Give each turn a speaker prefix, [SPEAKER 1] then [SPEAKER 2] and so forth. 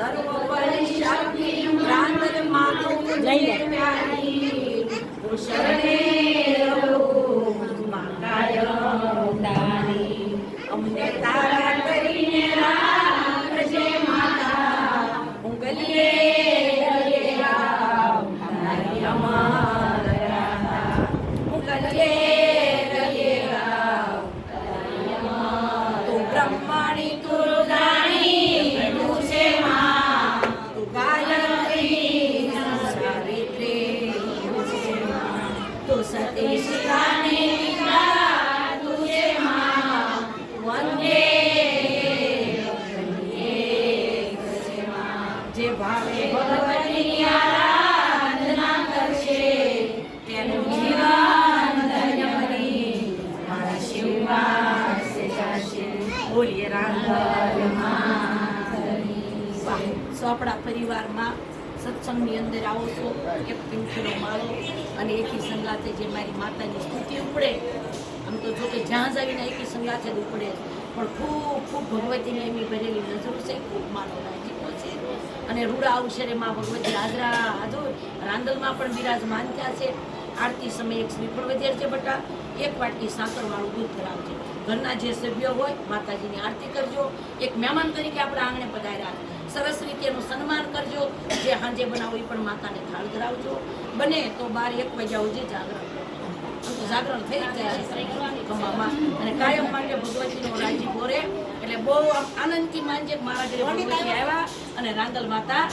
[SPEAKER 1] સર્વોપરી શક્તિ રાંદલ માતું જય પ્યારી શરણે રહું માતાય તારી અમને તારા કરીને રાખજે માતા હું ગલીએ ગલીએ તારી અમાર હું ગલીએ ગલીએ તારી અમાર તું બ્રહ્માણી તું રુદ્રાણી તું છે માં તું ગાયત્રી સાવિત્રી તું છે માં તું સતી શિવાની તું છે માં વંદે જે ભાવે ભગવતીની આરાધના કરશે તેનું જીવન ધન્ય બની મારા શિવવાસે જશે. બોલીએ રાંદલ માતની. આપણા પરિવારમાં સત્સંગની અંદર આવો છો એક પિંખીનો માળો અને એકી સંગાતે જે મારી માતાની સ્તુતિ ઉપડે. આમ તો જો કે જ્યાં જઈને એકી સંગાતે જ ઉપડે પણ ખૂબ ખૂબ ભગવતીને એમની ભરેલી નજર છે. ખૂબ માનો રાજીપો છે અને રૂડા અવસરેમાં ભગવતી હાજરા હાજર રાંદલમાં પણ બિરાજમાન થયા છે. આરતી સમયે એક શ્રીફળ વધેર છે બટા, એક વાટકી સાકરવાળું દૂધ ધરાવજો. ઘરના જે સભ્યો હોય માતાજીની આરતી કરજો. એક મહેમાન તરીકે આપણા આંગણે પધાર્યા સરસ રીતે એનું સન્માન કરજો. જે સાંજે બનાવો એ પણ માતાને થાળ ધરાવજો. બને તો 12-1 વાગ્યા સુધી જાગરણ થઈ જાય છે કમામાં અને કાયમ માટે ભગવતીનો રાજીપો રહે. એટલે બહુ આનંદથી માનજે મારા ઘરે ભગવતી આવ્યા અને રાંદલ માતા